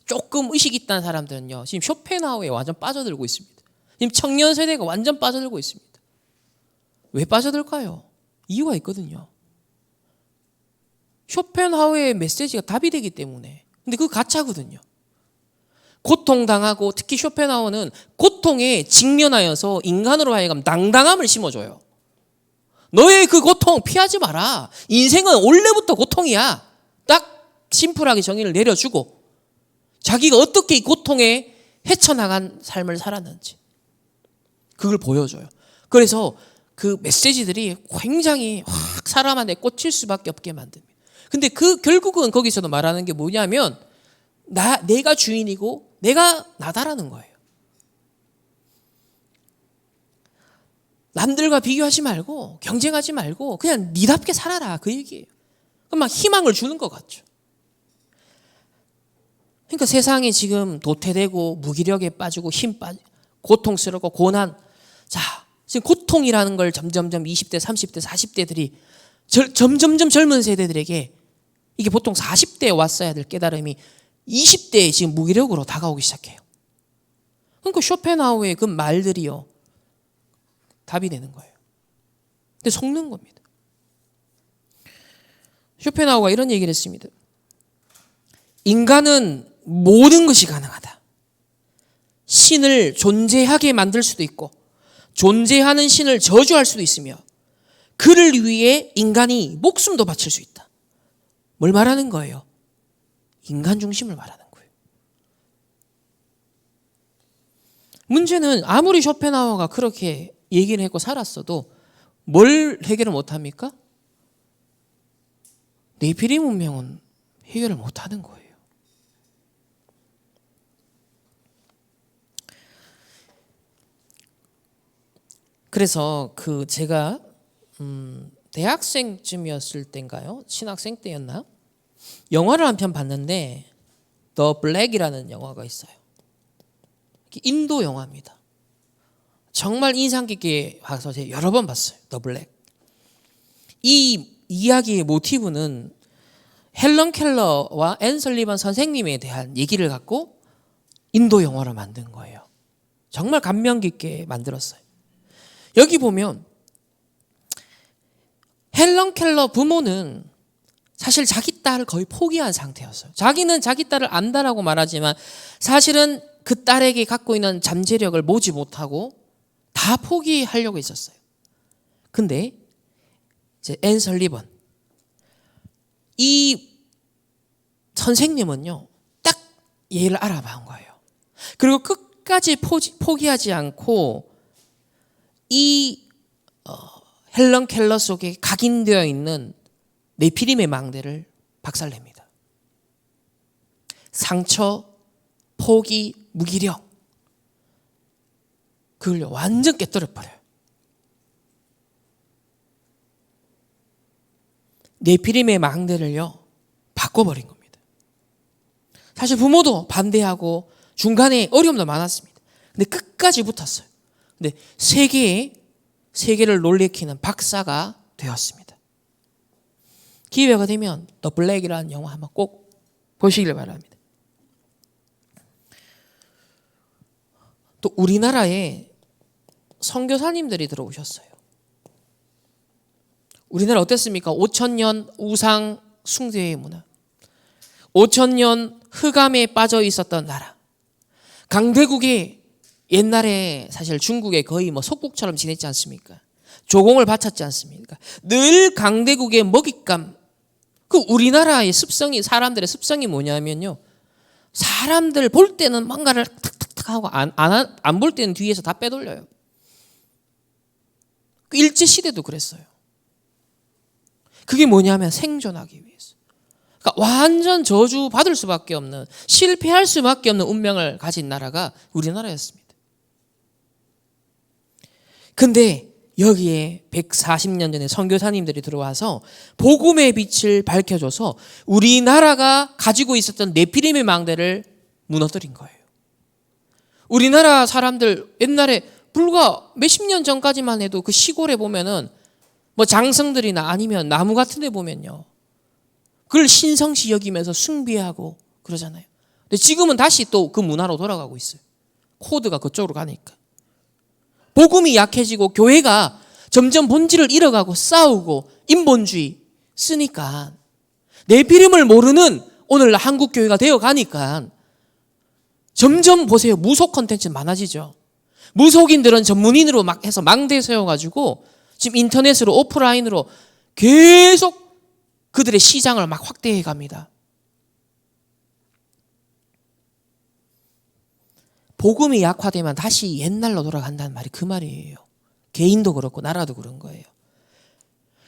조금 의식 있다는 사람들은요, 지금 쇼펜하우어에 완전 빠져들고 있습니다. 지금 청년 세대가 완전 빠져들고 있습니다. 왜 빠져들까요? 이유가 있거든요. 쇼펜하우어의 메시지가 답이 되기 때문에. 근데 그거 가짜거든요. 고통당하고 특히 쇼펜하우어는 고통에 직면하여서 인간으로 하여금 당당함을 심어줘요. 너의 그 고통 피하지 마라. 인생은 원래부터 고통이야. 딱 심플하게 정의를 내려주고 자기가 어떻게 이 고통에 헤쳐나간 삶을 살았는지 그걸 보여줘요. 그래서 그 메시지들이 굉장히 확 사람한테 꽂힐 수밖에 없게 만듭니다. 근데 그 결국은 거기서도 말하는 게 뭐냐면 내가 주인이고 내가 나다라는 거예요. 남들과 비교하지 말고 경쟁하지 말고 그냥 니답게 살아라 그 얘기예요. 그럼 막 희망을 주는 것 같죠. 그러니까 세상이 지금 도태되고 무기력에 빠지고 힘 빠지고 고통스럽고 고난. 자, 지금 고통이라는 걸 점점점 20대, 30대, 40대들이 점점점 젊은 세대들에게 이게 보통 40대에 왔어야 될 깨달음이 20대에 지금 무기력으로 다가오기 시작해요. 그러니까 쇼펜하우어의 그 말들이요. 답이 되는 거예요. 근데 속는 겁니다. 쇼펜하우어가 이런 얘기를 했습니다. 인간은 모든 것이 가능하다. 신을 존재하게 만들 수도 있고 존재하는 신을 저주할 수도 있으며 그를 위해 인간이 목숨도 바칠 수 있다. 뭘 말하는 거예요? 인간 중심을 말하는 거예요. 문제는 아무리 쇼펜하우어가 그렇게 얘기를 했고 살았어도 뭘 해결을 못합니까? 네피림 문명은 해결을 못하는 거예요. 그래서 제가 대학생쯤이었을 때인가요? 신학생 때였나? 영화를 한 편 봤는데 더 블랙이라는 영화가 있어요. 인도 영화입니다. 정말 인상 깊게 봐서 제가 여러 번 봤어요. 더 블랙. 이 이야기의 모티브는 헬런 켈러와 앤 설리번 선생님에 대한 얘기를 갖고 인도 영화를 만든 거예요. 정말 감명 깊게 만들었어요. 여기 보면 헬런 켈러 부모는 사실 자기 딸을 거의 포기한 상태였어요. 자기는 자기 딸을 안다라고 말하지만 사실은 그 딸에게 갖고 있는 잠재력을 모지 못하고 다 포기하려고 했었어요. 근데 이제 앤 설리번 이 선생님은요 딱 얘를 알아본 거예요. 그리고 끝까지 포기하지 않고 이 헬런 켈러 속에 각인되어 있는 네피림의 망대를 박살냅니다. 상처, 포기, 무기력 그걸 완전 깨뜨려버려요. 네피림의 망대를요 바꿔버린 겁니다. 사실 부모도 반대하고 중간에 어려움도 많았습니다. 근데 끝까지 붙었어요. 근데 세계를 놀래키는 박사가 되었습니다. 기회가 되면 더 블랙이라는 영화 한번 꼭 보시길 바랍니다. 또 우리나라에 선교사님들이 들어오셨어요. 우리나라 어땠습니까? 5,000년 우상 숭배의 문화, 5,000년 흑암에 빠져 있었던 나라, 강대국에 옛날에 사실 중국에 거의 속국처럼 지냈지 않습니까? 조공을 바쳤지 않습니까? 늘 강대국의 먹잇감. 그 우리나라의 습성이 사람들의 습성이 뭐냐면요. 사람들 볼 때는 뭔가를 탁탁탁 하고 안 볼 때는 뒤에서 다 빼돌려요. 일제 시대도 그랬어요. 그게 뭐냐면 생존하기 위해서. 그러니까 완전 저주받을 수밖에 없는, 실패할 수밖에 없는 운명을 가진 나라가 우리나라였습니다. 근데 여기에 140년 전에 선교사님들이 들어와서 복음의 빛을 밝혀줘서 우리나라가 가지고 있었던 네피림의 망대를 무너뜨린 거예요. 우리나라 사람들 옛날에 불과 몇십 년 전까지만 해도 그 시골에 보면은 뭐 장성들이나 아니면 나무 같은 데 보면요, 그걸 신성시 여기면서 숭배하고 그러잖아요. 근데 지금은 다시 또 그 문화로 돌아가고 있어요. 코드가 그쪽으로 가니까. 복음이 약해지고 교회가 점점 본질을 잃어가고 싸우고 인본주의 쓰니까 네피림을 모르는 오늘 한국 교회가 되어가니까 점점 보세요. 무속 콘텐츠 많아지죠. 무속인들은 전문인으로 막 해서 망대 세워가지고 지금 인터넷으로 오프라인으로 계속 그들의 시장을 막 확대해 갑니다. 복음이 약화되면 다시 옛날로 돌아간다는 말이 그 말이에요. 개인도 그렇고 나라도 그런 거예요.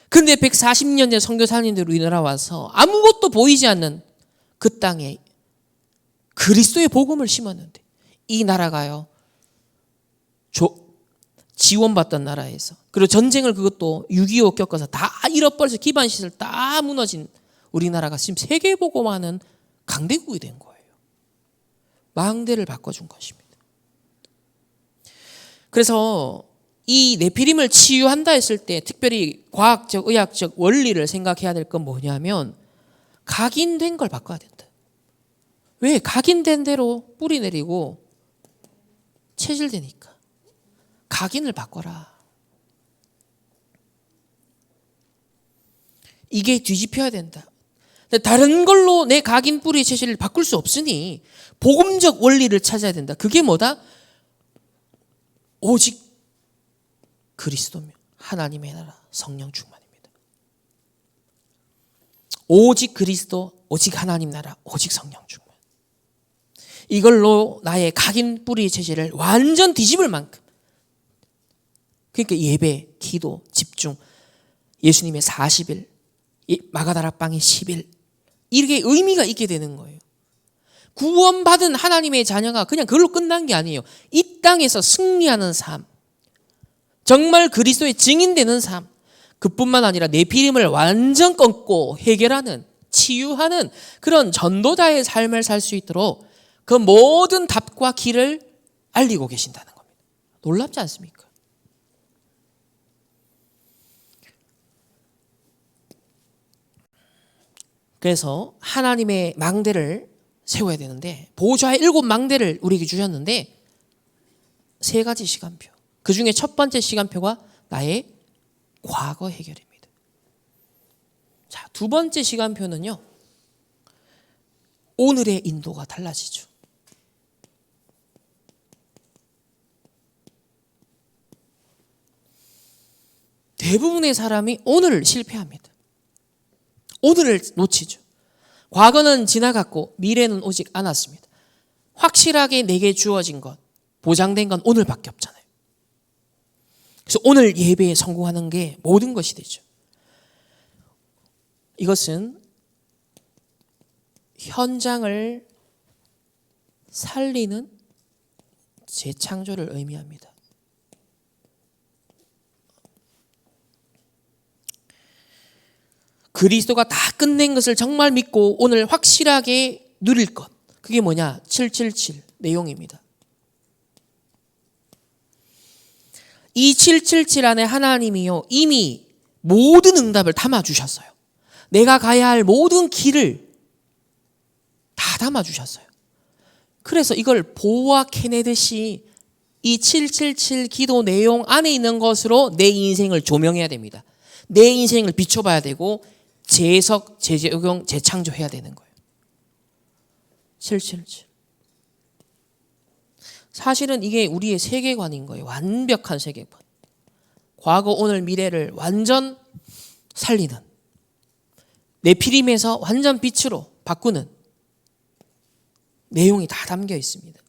근데 140년 전 선교사님들이 우리나라 와서 아무것도 보이지 않는 그 땅에 그리스도의 복음을 심었는데, 이 나라가요, 지원받던 나라에서, 그리고 전쟁을 그것도 6.25 겪어서 다 잃어버려서 기반시설 다 무너진 우리나라가 지금 세계보고만은 강대국이 된 거예요. 망대를 바꿔준 것입니다. 그래서 이 네피림을 치유한다 했을 때 특별히 과학적, 의학적 원리를 생각해야 될 건 뭐냐면 각인된 걸 바꿔야 된다. 왜? 각인된 대로 뿌리 내리고 체질되니까. 각인을 바꿔라. 이게 뒤집혀야 된다. 다른 걸로 내 각인 뿌리 체질을 바꿀 수 없으니 복음적 원리를 찾아야 된다. 그게 뭐다? 오직 그리스도며 하나님의 나라 성령 충만입니다. 오직 그리스도, 오직 하나님 나라, 오직 성령 충만. 이걸로 나의 각인 뿌리 체질을 완전 뒤집을 만큼, 그러니까 예배, 기도, 집중, 예수님의 40일, 마가다락방의 10일, 이렇게 의미가 있게 되는 거예요. 구원받은 하나님의 자녀가 그냥 그걸로 끝난 게 아니에요. 이 땅에서 승리하는 삶, 정말 그리스도의 증인되는 삶, 그뿐만 아니라 네피림을 완전 끊고 해결하는, 치유하는 그런 전도자의 삶을 살 수 있도록 그 모든 답과 길을 알리고 계신다는 겁니다. 놀랍지 않습니까? 그래서 하나님의 망대를 세워야 되는데, 보좌의 7망대를 우리에게 주셨는데 3가지 시간표, 그 중에 첫 번째 시간표가 나의 과거 해결입니다. 자, 두 번째 시간표는요, 오늘의 인도가 달라지죠. 대부분의 사람이 오늘을 실패합니다. 오늘을 놓치죠. 과거는 지나갔고 미래는 오직 않았습니다. 확실하게 내게 주어진 것, 보장된 건 오늘밖에 없잖아요. 그래서 오늘 예배에 성공하는 게 모든 것이 되죠. 이것은 현장을 살리는 재창조를 의미합니다. 그리스도가 다 끝낸 것을 정말 믿고 오늘 확실하게 누릴 것, 그게 뭐냐? 777 내용입니다. 이 777 안에 하나님이요, 이미 모든 응답을 담아주셨어요. 내가 가야 할 모든 길을 다 담아주셨어요. 그래서 이걸 보아 캐내듯이 이 777 기도 내용 안에 있는 것으로 내 인생을 조명해야 됩니다. 내 인생을 비춰봐야 되고 재해석, 재적용, 재창조해야 되는 거예요. 777. 사실은 이게 우리의 세계관인 거예요. 완벽한 세계관. 과거, 오늘, 미래를 완전 살리는, 네피림에서 완전 빛으로 바꾸는 내용이 다 담겨 있습니다.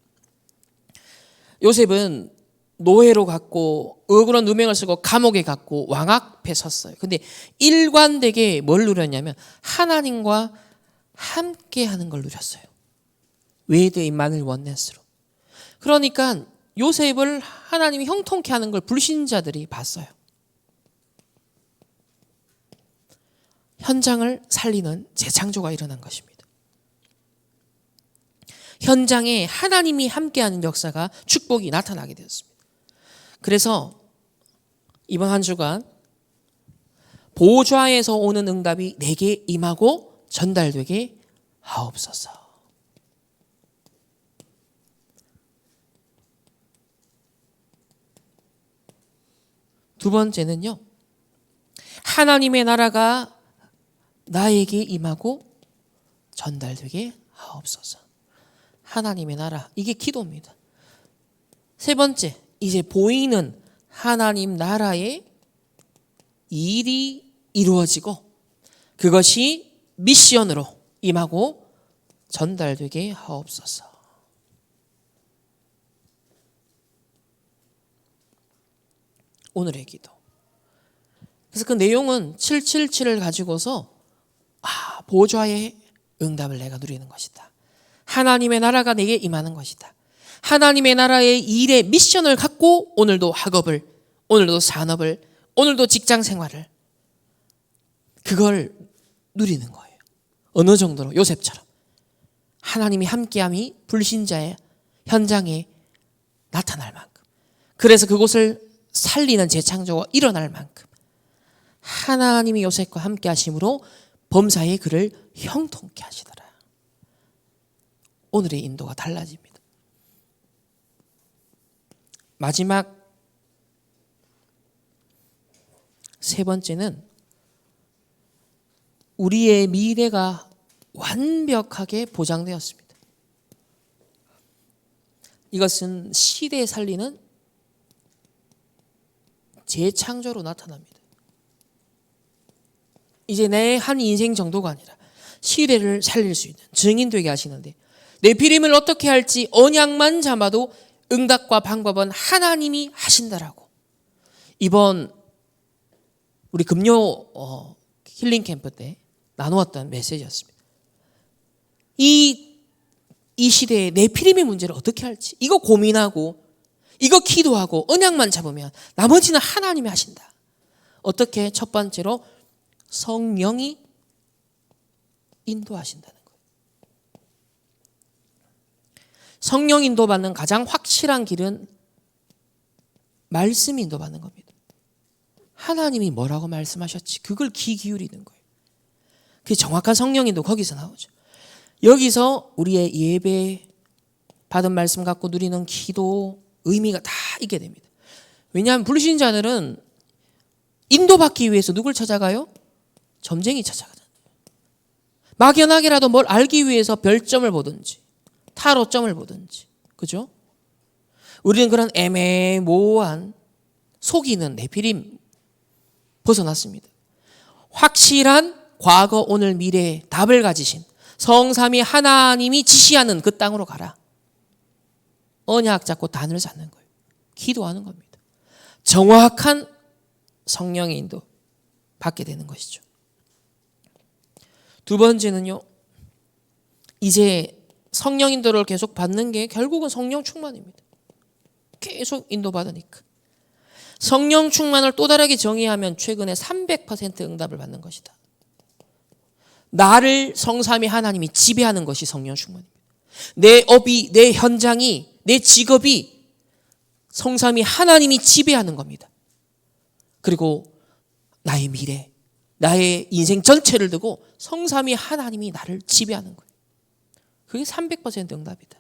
요셉은 노예로 갔고 억울한 누명을 쓰고 감옥에 갔고 왕 앞에 섰어요. 근데 일관되게 뭘 누렸냐면 하나님과 함께 하는 걸 누렸어요. 외대인만을 원넷으로. 그러니까 요셉을 하나님이 형통케 하는 걸 불신자들이 봤어요. 현장을 살리는 재창조가 일어난 것입니다. 현장에 하나님이 함께하는 역사가 축복이 나타나게 되었습니다. 그래서 이번 한 주간 보좌에서 오는 응답이 내게 임하고 전달되게 하옵소서. 두 번째는요, 하나님의 나라가 나에게 임하고 전달되게 하옵소서. 하나님의 나라, 이게 기도입니다. 세 번째, 이제 보이는 하나님 나라의 일이 이루어지고 그것이 미션으로 임하고 전달되게 하옵소서. 오늘의 기도. 그래서 그 내용은 777을 가지고서 보좌의 응답을 내가 누리는 것이다. 하나님의 나라가 내게 임하는 것이다. 하나님의 나라의 일의 미션을 갖고 오늘도 학업을, 오늘도 산업을, 오늘도 직장 생활을, 그걸 누리는 거예요. 어느 정도로? 요셉처럼 하나님이 함께함이 불신자의 현장에 나타날 만큼, 그래서 그곳을 살리는 재창조가 일어날 만큼 하나님이 요셉과 함께 하심으로 범사에 그를 형통케 하시더라. 오늘의 인도가 달라집니다. 마지막 세 번째는 우리의 미래가 완벽하게 보장되었습니다. 이것은 시대에 살리는 재창조로 나타납니다. 이제 내 한 인생 정도가 아니라 시대를 살릴 수 있는 증인되게 하시는데, 네피림을 어떻게 할지 언약만 잡아도 응답과 방법은 하나님이 하신다라고 이번 우리 금요 힐링 캠프 때 나누었던 메시지였습니다. 이 시대에 네피림의 문제를 어떻게 할지 이거 고민하고 이거 기도하고 언약만 잡으면 나머지는 하나님이 하신다. 어떻게? 첫 번째로 성령이 인도하신다는 거예요. 성령 인도받는 가장 확실한 길은 말씀 인도받는 겁니다. 하나님이 뭐라고 말씀하셨지? 그걸 귀 기울이는 거예요. 그게 정확한 성령 인도 거기서 나오죠. 여기서 우리의 예배, 받은 말씀 갖고 누리는 기도, 의미가 다 있게 됩니다. 왜냐하면 불신자들은 인도받기 위해서 누굴 찾아가요? 점쟁이 찾아가잖아요. 막연하게라도 뭘 알기 위해서 별점을 보든지 타로점을 보든지, 그죠? 우리는 그런 애매모호한 속이는 네피림 벗어났습니다. 확실한 과거, 오늘, 미래의 답을 가지신 성삼위 하나님이 지시하는 그 땅으로 가라. 언약 잡고 단을 쌓는 거예요. 기도하는 겁니다. 정확한 성령의 인도 받게 되는 것이죠. 두 번째는요, 이제 성령 인도를 계속 받는 게 결국은 성령 충만입니다. 계속 인도받으니까. 성령 충만을 또 다르게 정의하면 최근에 300% 응답을 받는 것이다. 나를 성삼위 하나님이 지배하는 것이 성령 충만입니다. 내 업이, 내 현장이, 내 직업이 성삼위 하나님이 지배하는 겁니다. 그리고 나의 미래, 나의 인생 전체를 두고 성삼위 하나님이 나를 지배하는 거예요. 그게 300% 응답이다.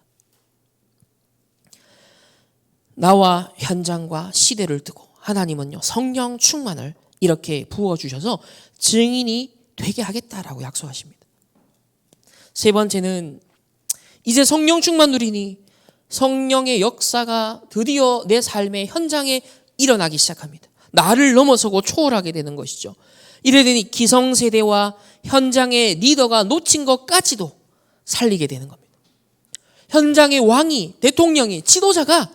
나와 현장과 시대를 두고 하나님은요, 성령 충만을 이렇게 부어주셔서 증인이 되게 하겠다라고 약속하십니다. 세 번째는 이제 성령 충만 누리니 성령의 역사가 드디어 내 삶의 현장에 일어나기 시작합니다. 나를 넘어서고 초월하게 되는 것이죠. 이래 되니 기성세대와 현장의 리더가 놓친 것까지도 살리게 되는 겁니다. 현장의 왕이, 대통령이, 지도자가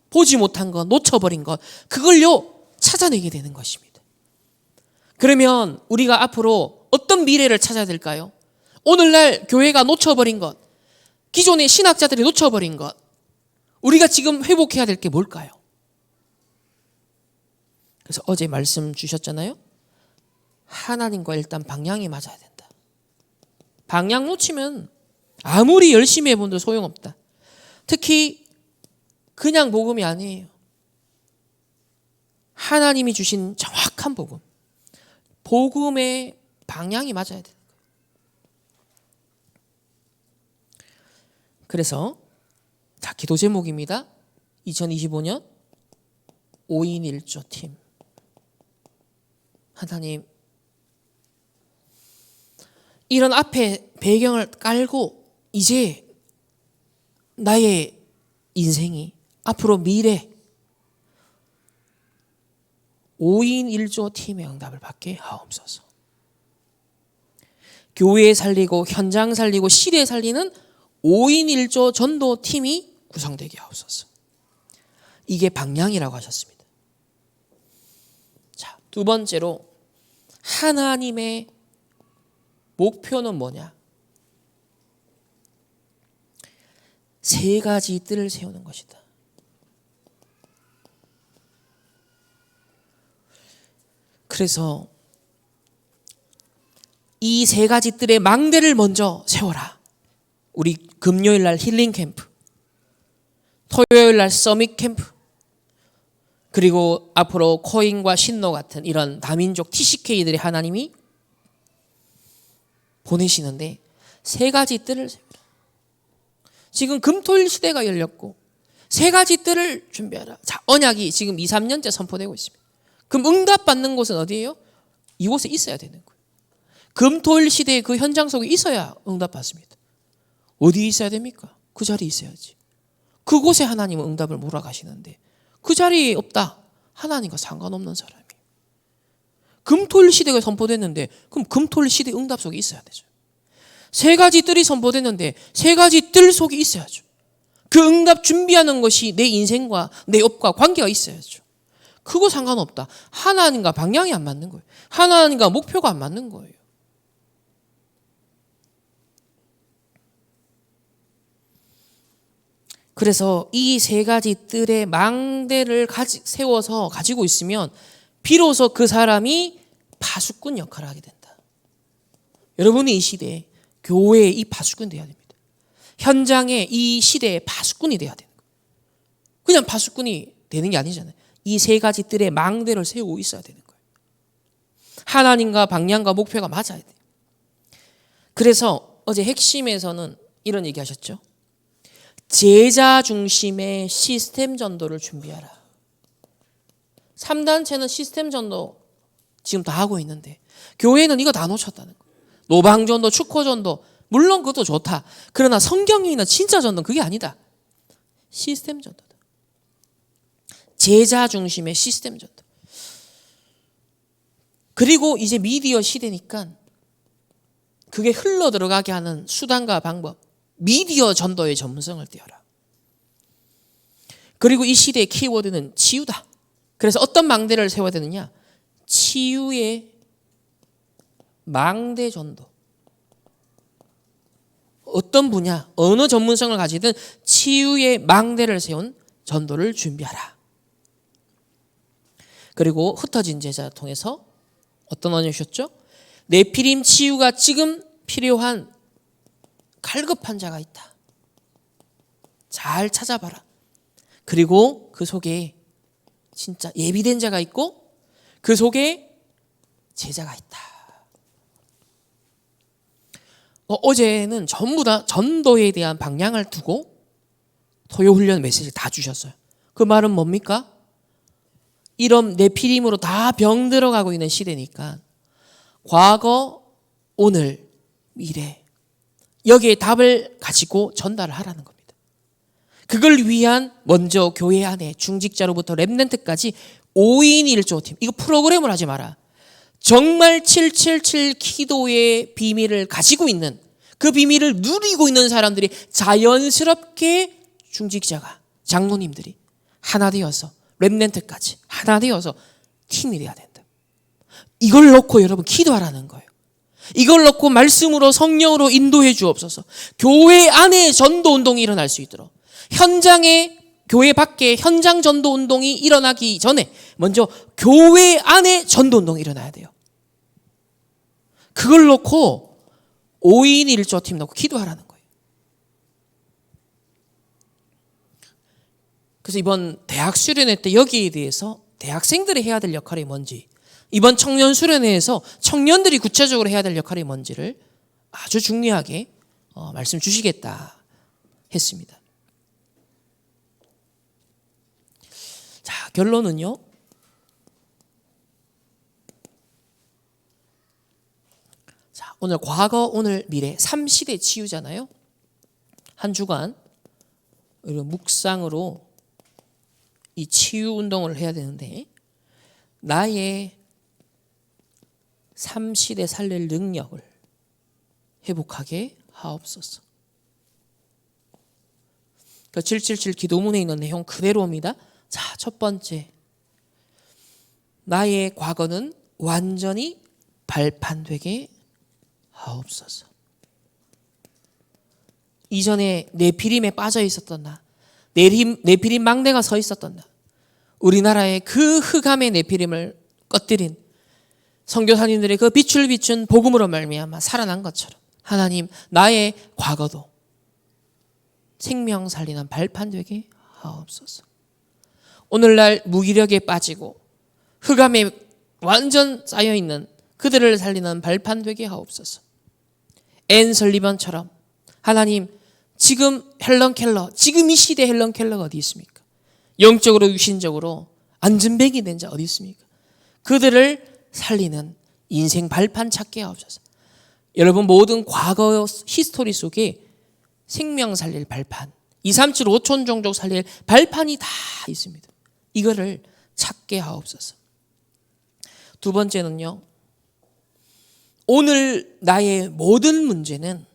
보지 못한 것, 놓쳐버린 것, 그걸요 찾아내게 되는 것입니다. 그러면 우리가 앞으로 어떤 미래를 찾아야 될까요? 오늘날 교회가 놓쳐버린 것, 기존의 신학자들이 놓쳐버린 것, 우리가 지금 회복해야 될 게 뭘까요? 그래서 어제 말씀 주셨잖아요. 하나님과 일단 방향이 맞아야 된다. 방향 놓치면 아무리 열심히 해본도 소용없다. 특히 그냥 복음이 아니에요. 하나님이 주신 정확한 복음. 복음의 방향이 맞아야 되는 거예요. 그래서 자, 기도 제목입니다. 2025년 5인 1조 팀. 하나님, 이런 앞에 배경을 깔고 이제 나의 인생이 앞으로 미래 5인 1조 팀의 응답을 받게 하옵소서. 교회 살리고 현장 살리고 시대 살리는 5인 1조 전도 팀이 구성되게 하옵소서. 이게 방향이라고 하셨습니다. 자, 두 번째로 하나님의 목표는 뭐냐? 세 가지 뜰을 세우는 것이다. 그래서 이 세 가지 뜰의 망대를 먼저 세워라. 우리 금요일 날 힐링 캠프, 토요일 날 서밋 캠프, 그리고 앞으로 코인과 신노 같은 이런 다민족 TCK들이 하나님이 보내시는데 세 가지 뜰을 세우라. 지금 금토일 시대가 열렸고 세 가지 뜰을 준비하라. 자, 언약이 지금 2, 3년째 선포되고 있습니다. 그럼 응답받는 곳은 어디예요? 이곳에 있어야 되는 거예요. 금토일 시대의 그 현장 속에 있어야 응답받습니다. 어디에 있어야 됩니까? 그 자리에 있어야지. 그곳에 하나님은 응답을 몰아가시는데 그 자리에 없다. 하나님과 상관없는 사람이에요. 금토일 시대가 선포됐는데 그럼 금토일 시대 응답 속에 있어야 되죠. 세 가지 뜰이 선포됐는데 세 가지 뜰 속에 있어야죠. 그 응답 준비하는 것이 내 인생과 내 업과 관계가 있어야죠. 그거 상관없다. 하나님과 방향이 안 맞는 거예요. 하나님과 목표가 안 맞는 거예요. 그래서 이 세 가지 뜰의 망대를 세워서 가지고 있으면 비로소 그 사람이 파수꾼 역할을 하게 된다. 여러분이 이 시대에 교회에 이 파수꾼이 돼야 됩니다. 현장에 이 시대의 파수꾼이 돼야 되는 거예요. 그냥 파수꾼이 되는 게 아니잖아요. 이 세 가지 뜰의 망대를 세우고 있어야 되는 거예요. 하나님과 방향과 목표가 맞아야 돼요. 그래서 어제 핵심에서는 이런 얘기 하셨죠. 제자 중심의 시스템 전도를 준비하라. 3단체는 시스템 전도 지금 다 하고 있는데 교회는 이거 다 놓쳤다는 거예요. 노방전도, 축호전도 물론 그것도 좋다. 그러나 성경에 있는 진짜 전도는 그게 아니다. 시스템 전도다. 제자 중심의 시스템 전도. 그리고 이제 미디어 시대니까 그게 흘러 들어가게 하는 수단과 방법, 미디어 전도의 전문성을 띄워라. 그리고 이 시대의 키워드는 치유다. 그래서 어떤 망대를 세워야 되느냐? 치유의 망대 전도. 어떤 분야, 어느 전문성을 가지든 치유의 망대를 세운 전도를 준비하라. 그리고 흩어진 제자 통해서 어떤 언약이 주셨죠? 네피림 치유가 지금 필요한 갈급한 자가 있다. 잘 찾아봐라. 그리고 그 속에 진짜 예비된 자가 있고 그 속에 제자가 있다. 어제는 전부 다 전도에 대한 방향을 두고 토요 훈련 메시지를 다 주셨어요. 그 말은 뭡니까? 이런 네피림으로 다 병 들어가고 있는 시대니까 과거, 오늘, 미래 여기에 답을 가지고 전달을 하라는 겁니다. 그걸 위한 먼저 교회 안에 중직자로부터 렘넌트까지 5인 1조 팀. 이거 프로그램을 하지 마라. 정말 777 기도의 비밀을 가지고 있는 그 비밀을 누리고 있는 사람들이 자연스럽게 중직자가 장로님들이 하나 되어서 렘넌트까지 하나 되어서 팀이 돼야 된다. 이걸 놓고 여러분 기도하라는 거예요. 이걸 넣고 말씀으로 성령으로 인도해 주옵소서. 교회 안에 전도 운동이 일어날 수 있도록, 현장에, 교회 밖에 현장 전도 운동이 일어나기 전에 먼저 교회 안에 전도 운동이 일어나야 돼요. 그걸 놓고 5인 1조 팀 놓고 기도하라는 거예요. 그래서 이번 대학 수련회 때 여기에 대해서 대학생들이 해야 될 역할이 뭔지, 이번 청년 수련회에서 청년들이 구체적으로 해야 될 역할이 뭔지를 아주 중요하게 말씀 주시겠다 했습니다. 자, 결론은요. 자, 오늘 과거, 오늘 미래 3시대 치유잖아요. 한 주간 묵상으로 이 치유 운동을 해야 되는데, 나의 3시대 살릴 능력을 회복하게 하옵소서. 그 777 기도문에 있는 내용 그대로입니다. 자, 첫 번째, 나의 과거는 완전히 발판되게 하옵소서. 이전에 네피림에 빠져 있었던 나, 네피림 막내가 서 있었던 나, 우리나라의 그 흑암의 네피림을 꺼뜨린 선교사님들의 그 빛을 비춘 복음으로 말미암아 살아난 것처럼, 하나님, 나의 과거도 생명 살리는 발판 되게 하옵소서. 오늘날 무기력에 빠지고 흑암에 완전 쌓여있는 그들을 살리는 발판 되게 하옵소서. 앤 설리번처럼, 하나님, 지금 헬런 켈러, 지금 이 시대 헬런 켈러가 어디 있습니까? 영적으로 육신적으로 안전뱅이 된 자 어디 있습니까? 그들을 살리는 인생 발판 찾게 하옵소서. 여러분, 모든 과거 히스토리 속에 생명 살릴 발판, 237 5촌 종족 살릴 발판이 다 있습니다. 이거를 찾게 하옵소서. 두 번째는요, 오늘 나의 모든 문제는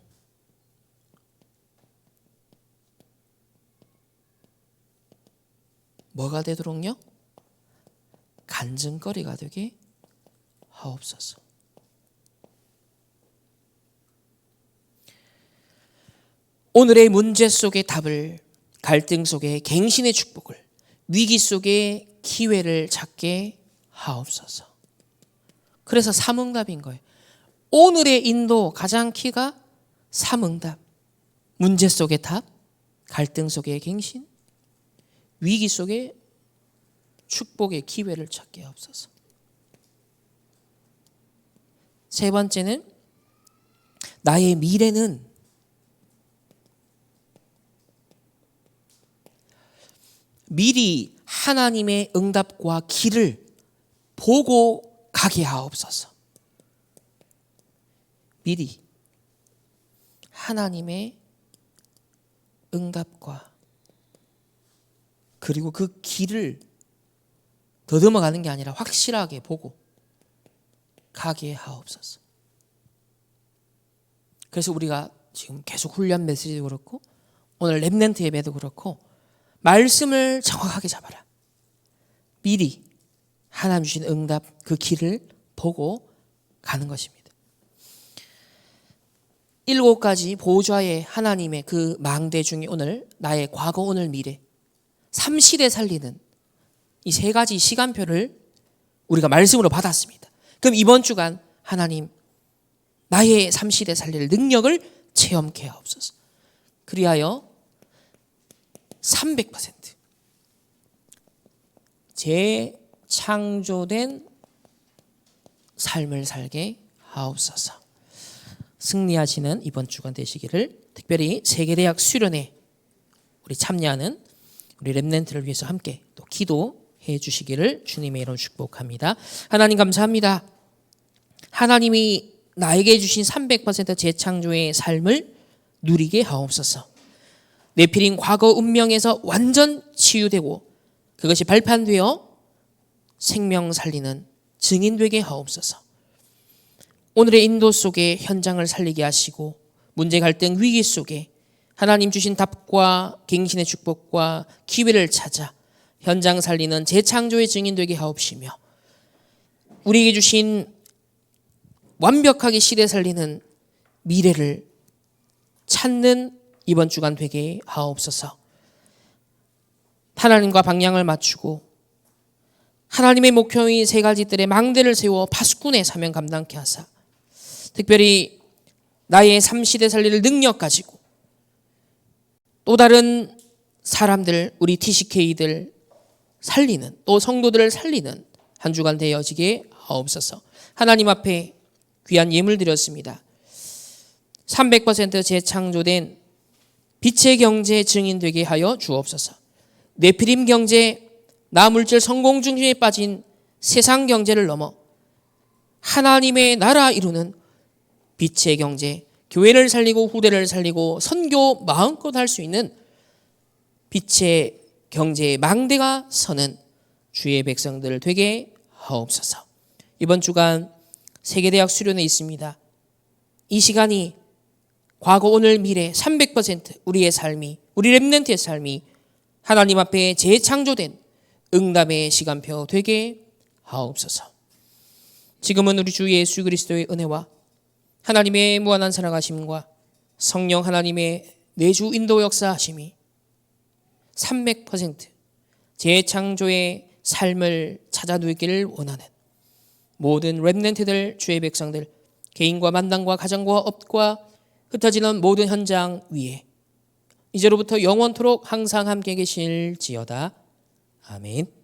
뭐가 되도록요? 간증거리가 되게 하옵소서. 오늘의 문제 속의 답을, 갈등 속의 갱신의 축복을, 위기 속의 기회를 찾게 하옵소서. 그래서 삼응답인 거예요. 오늘의 인도 가장 키가 삼응답. 문제 속의 답, 갈등 속의 갱신, 위기 속의 축복의 기회를 찾게 하옵소서. 세 번째는, 나의 미래는 미리 하나님의 응답과 길을 보고 가게 하옵소서. 미리 하나님의 응답과 그리고 그 길을 더듬어 가는 게 아니라 확실하게 보고 가게 하옵소서. 그래서 우리가 지금 계속 훈련 메시지도 그렇고 오늘 렘넌트 예배도 그렇고 말씀을 정확하게 잡아라. 미리 하나님 주신 응답, 그 길을 보고 가는 것입니다. 7가지 보좌의 하나님의 그 망대 중에 오늘 나의 과거, 오늘, 미래 3시대 살리는 이 3가지 시간표를 우리가 말씀으로 받았습니다. 그럼 이번 주간 하나님, 나의 3시대 살릴 능력을 체험케 하옵소서. 그리하여 300% 재창조된 삶을 살게 하옵소서. 승리하시는 이번 주간 되시기를, 특별히 세계대학 수련회 우리 참여하는 우리 렘넌트를 위해서 함께 또 기도해 주시기를 주님의 이름으로 축복합니다. 하나님 감사합니다. 하나님이 나에게 주신 300% 재창조의 삶을 누리게 하옵소서. 네피림 과거 운명에서 완전 치유되고 그것이 발판되어 생명 살리는 증인 되게 하옵소서. 오늘의 인도 속에 현장을 살리게 하시고 문제, 갈등, 위기 속에 하나님 주신 답과 갱신의 축복과 기회를 찾아 현장 살리는 재창조의 증인 되게 하옵시며, 우리에게 주신 완벽하게 시대 살리는 미래를 찾는 이번 주간 되게 하옵소서. 하나님과 방향을 맞추고 하나님의 목표인 세 가지 뜰에 망대를 세워 파수꾼의 사명 감당케 하사 특별히 나의 3시대 살릴 능력 가지고 또 다른 사람들, 우리 TCK들 살리는, 또 성도들을 살리는 한 주간 되어지게 하옵소서. 하나님 앞에 귀한 예물 드렸습니다. 300% 재창조된 빛의 경제 증인 되게 하여 주옵소서. 네피림 경제, 나물질 성공 중심에 빠진 세상 경제를 넘어 하나님의 나라 이루는 빛의 경제, 교회를 살리고 후대를 살리고 선교 마음껏 할 수 있는 빛의 경제의 망대가 서는 주의 백성들 되게 하옵소서. 이번 주간 세계대학 수련회 있습니다. 이 시간이 과거 오늘 미래 300% 우리의 삶이, 우리 렘넌트의 삶이 하나님 앞에 재창조된 응답의 시간표 되게 하옵소서. 지금은 우리 주 예수 그리스도의 은혜와 하나님의 무한한 사랑하심과 성령 하나님의 내주 인도 역사하심이 300% 재창조의 삶을 찾아 누리기를 원하는 모든 렘넌트들, 주의 백성들, 개인과 만당과 가정과 업과 흩어지는 모든 현장 위에 이제로부터 영원토록 항상 함께 계실지어다. 아멘.